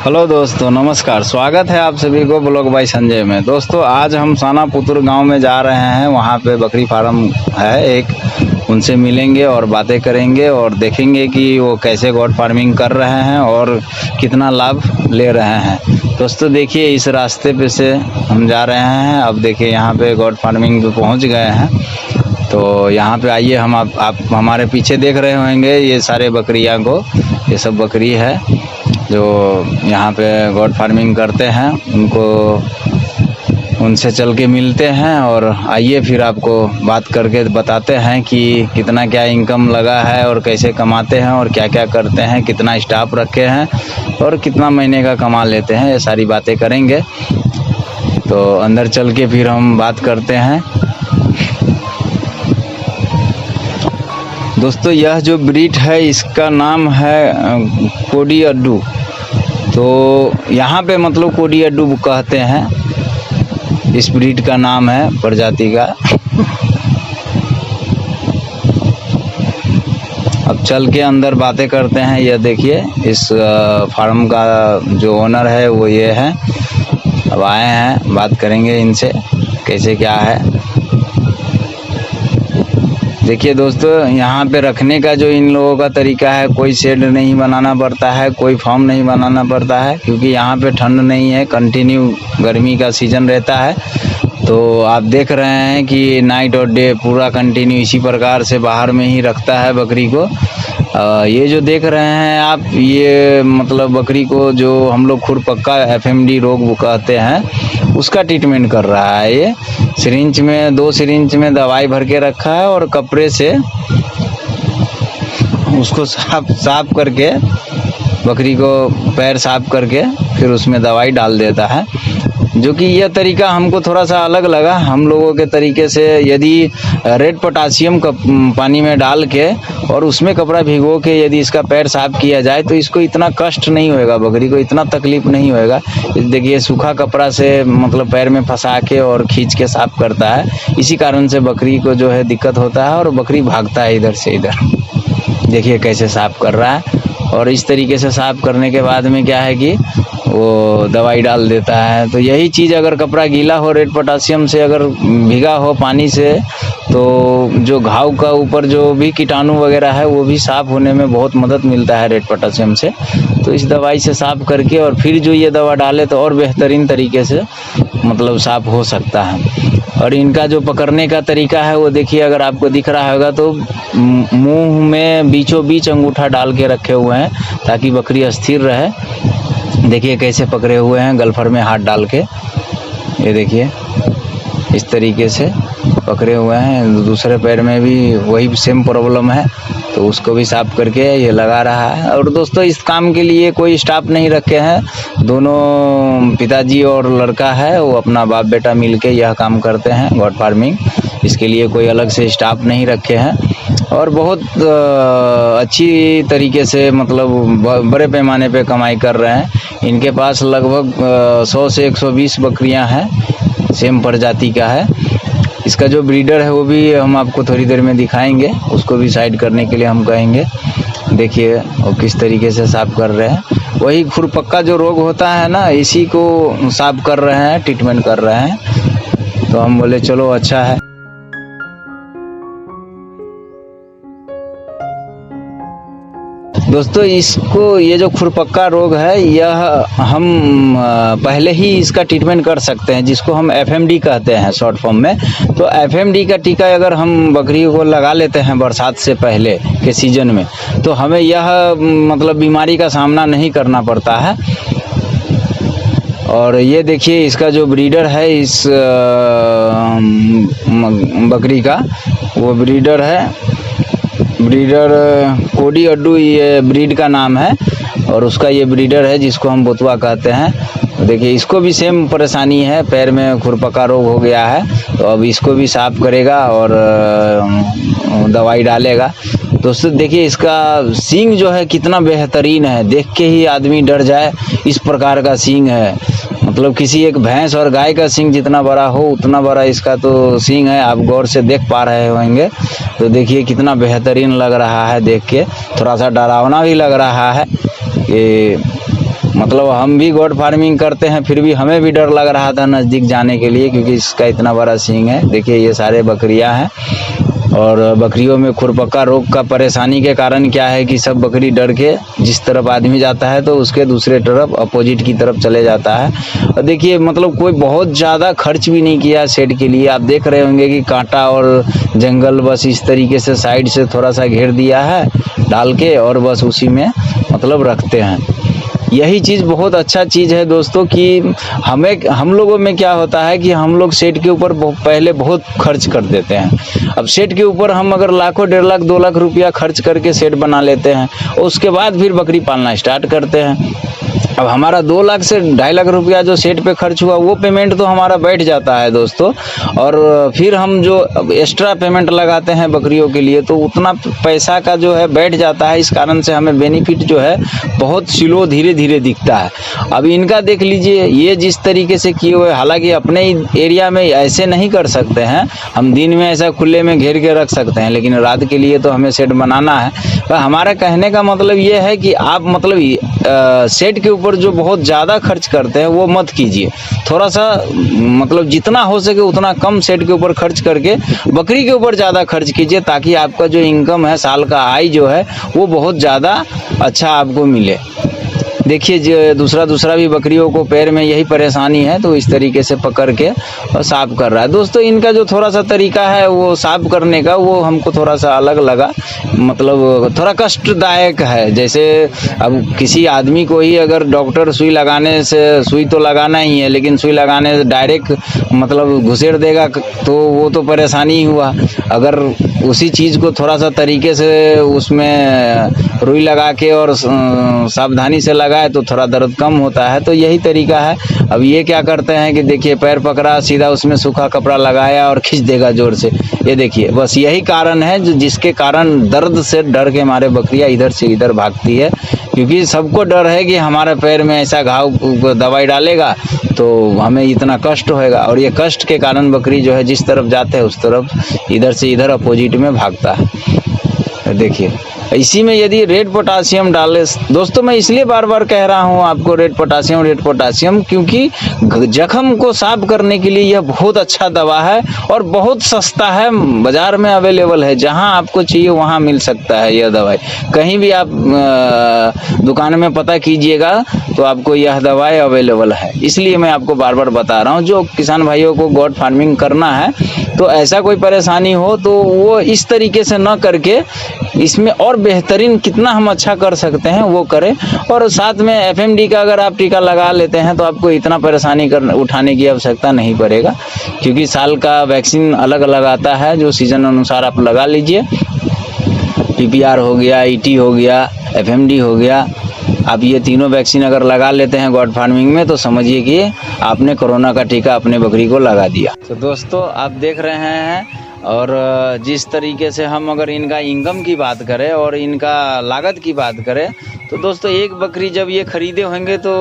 Hello दोस्तों, नमस्कार। स्वागत है आप सभी को ब्लॉग बाय संजय में। दोस्तों, आज हम सानापुर गांव में जा रहे हैं। वहां पे बकरी फार्म है एक, उनसे मिलेंगे और बातें करेंगे और देखेंगे कि वो कैसे गोट फार्मिंग कर रहे हैं और कितना लाभ ले रहे हैं। दोस्तों देखिए, इस रास्ते पे से हम जा रहे हैं। अब देखिए यहाँ पे गोट फार्मिंग पे पहुँच गए हैं। तो यहाँ पे आइए, हम आप हमारे पीछे देख रहे होंगे ये सारे बकरियाँ को। ये सब बकरी है जो यहाँ पे गोट फार्मिंग करते हैं। उनसे चल के मिलते हैं और आइए फिर आपको बात करके बताते हैं कि कितना क्या इनकम लगा है और कैसे कमाते हैं और क्या क्या करते हैं, कितना स्टाफ रखे हैं और कितना महीने का कमा लेते हैं। ये सारी बातें करेंगे। तो अंदर चल के फिर हम बात करते हैं। दोस्तों, यह जो ब्रीड है इसका नाम है कोडी अड्डू। तो यहाँ पे मतलब कोडी अड्डू कहते हैं, इस ब्रीड का नाम है, प्रजाति का। अब चल के अंदर बातें करते हैं। यह देखिए, इस फार्म का जो ओनर है वो ये है। अब आए हैं, बात करेंगे इनसे कैसे क्या है। देखिए दोस्तों, यहाँ पे रखने का जो इन लोगों का तरीका है, कोई शेड नहीं बनाना पड़ता है, कोई फार्म नहीं बनाना पड़ता है, क्योंकि यहाँ पे ठंड नहीं है, कंटिन्यू गर्मी का सीज़न रहता है। तो आप देख रहे हैं कि नाइट और डे पूरा कंटिन्यू इसी प्रकार से बाहर में ही रखता है बकरी को। ये जो देख रहे हैं आप, ये मतलब बकरी को जो हम लोग खुरपक्का FMD रोग कहते हैं, उसका ट्रीटमेंट कर रहा है। ये सिरिंज में 2 सिरिंज में दवाई भर के रखा है और कपड़े से उसको साफ करके, बकरी को पैर साफ करके फिर उसमें दवाई डाल देता है। जो कि यह तरीका हमको थोड़ा सा अलग लगा। हम लोगों के तरीके से यदि रेड पोटासियम पानी में डाल के और उसमें कपड़ा भिगो के यदि इसका पैर साफ किया जाए तो इसको इतना कष्ट नहीं होएगा, बकरी को इतना तकलीफ नहीं होएगा। देखिए, सूखा कपड़ा से मतलब पैर में फंसा के और खींच के साफ करता है। इसी कारण से बकरी को जो है दिक्कत होता है और बकरी भागता है इधर से इधर। देखिए कैसे साफ कर रहा है। और इस तरीके से साफ करने के बाद में क्या है कि वो दवाई डाल देता है। तो यही चीज़ अगर कपड़ा गीला हो, रेड पोटासियम से अगर भीगा हो पानी से, तो जो घाव का ऊपर जो भी कीटाणु वगैरह है वो भी साफ़ होने में बहुत मदद मिलता है रेड पोटासियम से। तो इस दवाई से साफ़ करके और फिर जो ये दवा डाले तो और बेहतरीन तरीके से मतलब साफ़ हो सकता है। और इनका जो पकड़ने का तरीका है वो देखिए, अगर आपको दिख रहा होगा तो मुंह में बीचों बीच अंगूठा डाल के रखे हुए हैं ताकि बकरी स्थिर रहे। देखिए कैसे पकड़े हुए हैं, गलफर में हाथ डाल के। ये देखिए इस तरीके से पकड़े हुए हैं। दूसरे पैर में भी वही सेम प्रॉब्लम है, तो उसको भी साफ करके ये लगा रहा है। और दोस्तों, इस काम के लिए कोई स्टाफ नहीं रखे हैं। दोनों पिताजी और लड़का है, वो अपना बाप बेटा मिलके यह काम करते हैं, गोट फार्मिंग। इसके लिए कोई अलग से स्टाफ नहीं रखे हैं और बहुत अच्छी तरीके से मतलब बड़े पैमाने पे कमाई कर रहे हैं। इनके पास लगभग 100 से 120 बकरियां हैं, सेम प्रजाति का है। इसका जो ब्रीडर है वो भी हम आपको थोड़ी देर में दिखाएंगे, उसको भी साइड करने के लिए हम कहेंगे। देखिए वो किस तरीके से साफ कर रहे हैं। वही खुरपक्का जो रोग होता है ना, इसी को साफ कर रहे हैं, ट्रीटमेंट कर रहे हैं। तो हम बोले चलो अच्छा है। दोस्तों, इसको ये जो खुरपक्का रोग है, यह हम पहले ही इसका ट्रीटमेंट कर सकते हैं, जिसको हम FMD कहते हैं शॉर्ट फॉर्म में। तो FMD का टीका अगर हम बकरी को लगा लेते हैं बरसात से पहले के सीजन में, तो हमें यह मतलब बीमारी का सामना नहीं करना पड़ता है। और ये देखिए, इसका जो ब्रीडर है इस बकरी का, वो ब्रीडर कोडी अड्डू, ये ब्रीड का नाम है। और उसका ये ब्रीडर है जिसको हम बोतवा कहते हैं। देखिए, इसको भी सेम परेशानी है, पैर में खुरपक्का रोग हो गया है। तो अब इसको भी साफ करेगा और दवाई डालेगा। दोस्तों देखिए, इसका सींग जो है कितना बेहतरीन है, देख के ही आदमी डर जाए, इस प्रकार का सींग है। मतलब किसी एक भैंस और गाय का सींग जितना बड़ा हो उतना बड़ा इसका तो सींग है। आप गौर से देख पा रहे होंगे। तो देखिए कितना बेहतरीन लग रहा है, देख के थोड़ा सा डरावना भी लग रहा है कि मतलब हम भी गोट फार्मिंग करते हैं, फिर भी हमें भी डर लग रहा था नज़दीक जाने के लिए, क्योंकि इसका इतना बड़ा सींग है। देखिए ये सारे बकरियां हैं, और बकरियों में खुरपक्का रोग का परेशानी के कारण क्या है कि सब बकरी डर के जिस तरफ आदमी जाता है तो उसके दूसरे तरफ अपोजिट की तरफ चले जाता है। और देखिए मतलब कोई बहुत ज़्यादा खर्च भी नहीं किया शेड के लिए। आप देख रहे होंगे कि कांटा और जंगल बस इस तरीके से साइड से थोड़ा सा घेर दिया है डाल के, और बस उसी में मतलब रखते हैं। यही चीज़ बहुत अच्छा चीज़ है दोस्तों कि हम लोगों में क्या होता है कि हम लोग शेड के ऊपर पहले बहुत खर्च कर देते हैं। अब शेड के ऊपर हम अगर लाखों, 1.5 लाख 2 लाख रुपया खर्च करके शेड बना लेते हैं, और उसके बाद फिर बकरी पालना स्टार्ट करते हैं। अब हमारा 2 लाख से 2.5 लाख रुपया जो शेड पे खर्च हुआ वो पेमेंट तो हमारा बैठ जाता है दोस्तों, और फिर हम जो एक्स्ट्रा पेमेंट लगाते हैं बकरियों के लिए तो उतना पैसा का जो है बैठ जाता है। इस कारण से हमें बेनिफिट जो है बहुत स्लो धीरे धीरे दिखता है। अब इनका देख लीजिए, ये जिस तरीके से किए हुए, हालांकि अपने एरिया में ऐसे नहीं कर सकते हैं हम, दिन में ऐसा खुले में घेर के रख सकते हैं, लेकिन रात के लिए तो हमें शेड बनाना है। तो हमारा कहने का मतलब ये है कि आप मतलब शेड के ऊपर जो बहुत ज़्यादा खर्च करते हैं वो मत कीजिए। थोड़ा सा मतलब जितना हो सके उतना कम शेड के ऊपर खर्च करके बकरी के ऊपर ज़्यादा खर्च कीजिए, ताकि आपका जो इनकम है, साल का आय जो है वो बहुत ज़्यादा अच्छा आपको मिले। देखिए जो दूसरा भी बकरियों को पैर में यही परेशानी है, तो इस तरीके से पकड़ के साफ कर रहा है। दोस्तों इनका जो थोड़ा सा तरीका है वो साफ करने का, वो हमको थोड़ा सा अलग लगा, मतलब थोड़ा कष्टदायक है। जैसे अब किसी आदमी को ही अगर डॉक्टर सुई लगाने से, सुई तो लगाना ही है, लेकिन सुई लगाने से डायरेक्ट मतलब घुसेड़ देगा तो वो तो परेशानी ही हुआ। अगर उसी चीज़ को थोड़ा सा तरीके से उसमें रुई लगा के और सावधानी से लगाए तो थोड़ा दर्द कम होता है। तो यही तरीका है। अब ये क्या करते हैं कि देखिए पैर पकड़ा, सीधा उसमें सूखा कपड़ा लगाया और खींच देगा जोर से। ये देखिए बस यही कारण है जिसके कारण दर्द से डर के हमारे बकरियां इधर से इधर भागती है, क्योंकि सबको डर है कि हमारे पैर में ऐसा घाव दवाई डालेगा तो हमें इतना कष्ट होएगा। और ये कष्ट के कारण बकरी जो है जिस तरफ जाते हैं उस तरफ इधर से इधर अपोजिट में भागता है। देखिए इसी में यदि रेड पोटासियम डाले, दोस्तों मैं इसलिए बार बार कह रहा हूँ आपको रेड पोटासियम, क्योंकि जख्म को साफ करने के लिए यह बहुत अच्छा दवा है और बहुत सस्ता है, बाजार में अवेलेबल है, जहाँ आपको चाहिए वहाँ मिल सकता है यह दवाई। कहीं भी आप दुकान में पता कीजिएगा तो आपको यह दवाई अवेलेबल है। इसलिए मैं आपको बार बार बता रहा हूँ, जो किसान भाइयों को गोट फार्मिंग करना है तो ऐसा कोई परेशानी हो तो वो इस तरीके से न करके इसमें और बेहतरीन कितना हम अच्छा कर सकते हैं वो करें। और साथ में FMD का अगर आप टीका लगा लेते हैं तो आपको इतना परेशानी उठाने की आवश्यकता नहीं पड़ेगा, क्योंकि साल का वैक्सीन अलग अलग आता है, जो सीजन अनुसार आप लगा लीजिए। PPR हो गया, ET हो गया, FMD हो गया, आप ये तीनों वैक्सीन अगर लगा लेते हैं गोट फार्मिंग में तो समझिए कि आपने कोरोना का टीका अपने बकरी को लगा दिया। तो दोस्तों आप देख रहे हैं, और जिस तरीके से हम अगर इनका इनकम की बात करें और इनका लागत की बात करें तो दोस्तों एक बकरी जब ये खरीदे होंगे तो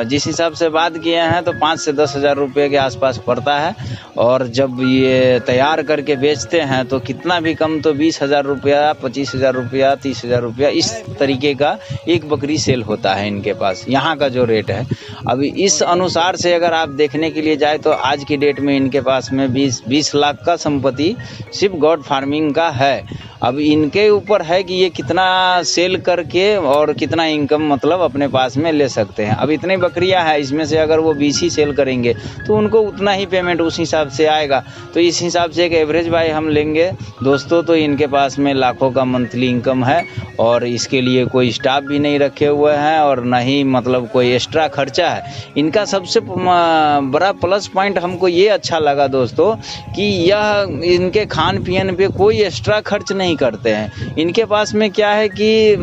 जिस हिसाब से बात किए हैं तो 5 से 10 हज़ार रुपये के आसपास पड़ता है, और जब ये तैयार करके बेचते हैं तो कितना भी कम तो 20,000 रुपया, 25,000 रुपया, 30,000 रुपया, इस तरीके का एक बकरी सेल होता है इनके पास, यहाँ का जो रेट है। अभी इस अनुसार से अगर आप देखने के लिए जाए तो आज की डेट में इनके पास में 20 लाख का संपत्ति सिर्फ गोट फार्मिंग का है। अब इनके ऊपर है कि ये कितना सेल करके और कितना इनकम मतलब अपने पास में ले सकते हैं। अब इतनी बकरियां हैं, इसमें से अगर वो 20 ही सेल करेंगे तो उनको उतना ही पेमेंट उस हिसाब से आएगा। तो इस हिसाब से एक एवरेज बाय हम लेंगे दोस्तों तो इनके पास में लाखों का मंथली इनकम है, और इसके लिए कोई स्टाफ भी नहीं रखे हुए हैं और ना ही मतलब कोई एक्स्ट्रा खर्चा है। इनका सबसे बड़ा प्लस पॉइंट हमको ये अच्छा लगा दोस्तों कि यह इनके खान पीन पे कोई एक्स्ट्रा खर्च नहीं करते हैं। इनके पास में क्या है कि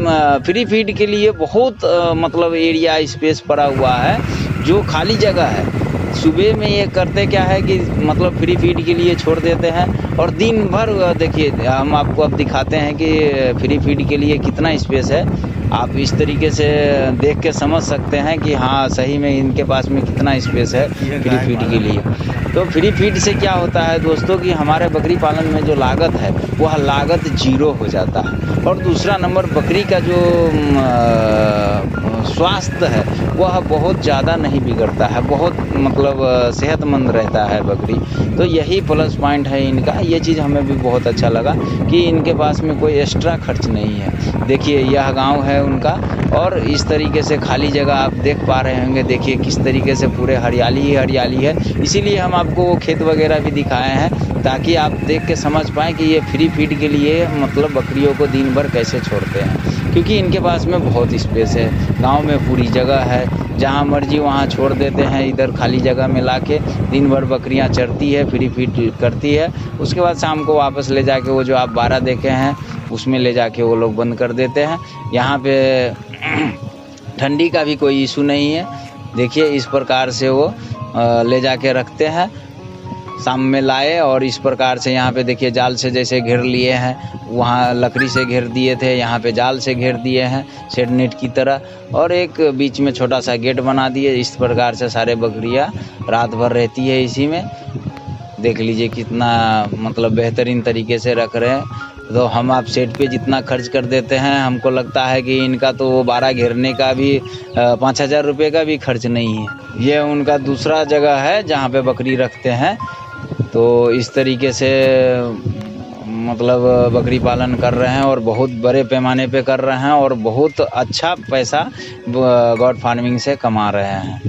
फ्री फीड के लिए बहुत मतलब एरिया स्पेस पड़ा हुआ है, जो खाली जगह है। सुबह में ये करते क्या है कि मतलब फ्री फीड के लिए छोड़ देते हैं, और दिन भर देखिए हम आपको अब दिखाते हैं कि फ्री फीड के लिए कितना स्पेस है। आप इस तरीके से देख के समझ सकते हैं कि हाँ सही में इनके पास में कितना स्पेस है फ्री फीड के लिए। तो फ्री फीड से क्या होता है दोस्तों कि हमारे बकरी पालन में जो लागत है वह लागत 0 हो जाता है। और दूसरा नंबर बकरी का जो स्वास्थ्य है वह बहुत ज़्यादा नहीं बिगड़ता है, बहुत मतलब सेहतमंद रहता है बकरी। तो यही प्लस पॉइंट है इनका। ये चीज़ हमें भी बहुत अच्छा लगा कि इनके पास में कोई एक्स्ट्रा खर्च नहीं है। देखिए यह गांव है उनका, और इस तरीके से खाली जगह आप देख पा रहे होंगे। देखिए किस तरीके से पूरे हरियाली ही हरियाली है। इसीलिए हम आपको वो खेत वगैरह भी दिखाए हैं ताकि आप देख के समझ पाएँ कि ये फ्री फीड के लिए मतलब बकरियों को दिन भर कैसे छोड़ते हैं, क्योंकि इनके पास में बहुत स्पेस है। गांव में पूरी जगह है, जहां मर्जी वहां छोड़ देते हैं। इधर खाली जगह में लाके दिन भर बकरियां चरती है, फ्री फीड करती है। उसके बाद शाम को वापस ले जाके वो जो आप बाड़ा देखे हैं उसमें ले जाके वो लोग बंद कर देते हैं। यहाँ पे ठंडी का भी कोई इशू नहीं है। देखिए इस प्रकार से वो ले जाके रखते हैं, शाम में लाए और इस प्रकार से यहाँ पे देखिए जाल से जैसे घेर लिए हैं। वहाँ लकड़ी से घेर दिए थे, यहाँ पे जाल से घेर दिए हैं शेड नेट की तरह, और एक बीच में छोटा सा गेट बना दिए। इस प्रकार से सारे बकरियाँ रात भर रहती है इसी में। देख लीजिए कितना मतलब बेहतरीन तरीके से रख रहे हैं। तो हम आप सेट पे जितना खर्च कर देते हैं, हमको लगता है कि इनका तो वो बाड़ा घेरने का भी 5,000 रुपये का भी खर्च नहीं है। ये उनका दूसरा जगह है जहाँ पे बकरी रखते हैं। तो इस तरीके से मतलब बकरी पालन कर रहे हैं और बहुत बड़े पैमाने पे कर रहे हैं और बहुत अच्छा पैसा गॉड फार्मिंग से कमा रहे हैं।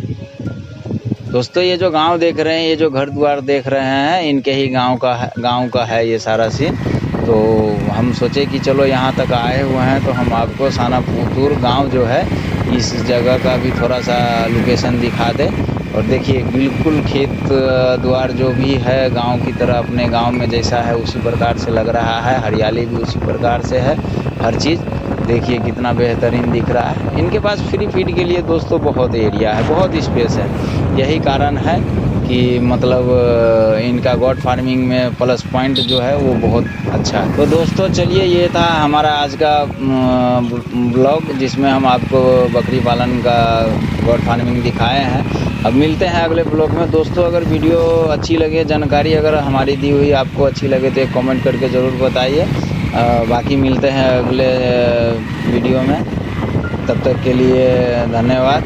दोस्तों ये जो गांव देख रहे हैं, ये जो घर द्वार देख रहे हैं, इनके ही गांव का है ये सारा सीन। तो हम सोचे कि चलो यहाँ तक आए हुए हैं तो हम आपको सानापुतूर गांव जो है इस जगह का भी थोड़ा सा लोकेशन दिखा दें। और देखिए बिल्कुल खेत द्वार जो भी है गांव की तरह, अपने गांव में जैसा है उसी प्रकार से लग रहा है। हरियाली भी उसी प्रकार से है, हर चीज़ देखिए कितना बेहतरीन दिख रहा है। इनके पास फ्री फीड के लिए दोस्तों बहुत एरिया है, बहुत स्पेस है। यही कारण है कि मतलब इनका गॉड फार्मिंग में प्लस पॉइंट जो है वो बहुत अच्छा है। तो दोस्तों चलिए ये था हमारा आज का ब्लॉग, जिसमें हम आपको बकरी पालन का गॉड फार्मिंग दिखाए हैं। अब मिलते हैं अगले ब्लॉग में। दोस्तों अगर वीडियो अच्छी लगे, जानकारी अगर हमारी दी हुई आपको अच्छी लगे तो एक कमेंट करके ज़रूर बताइए। बाकी मिलते हैं अगले वीडियो में, तब तक के लिए धन्यवाद।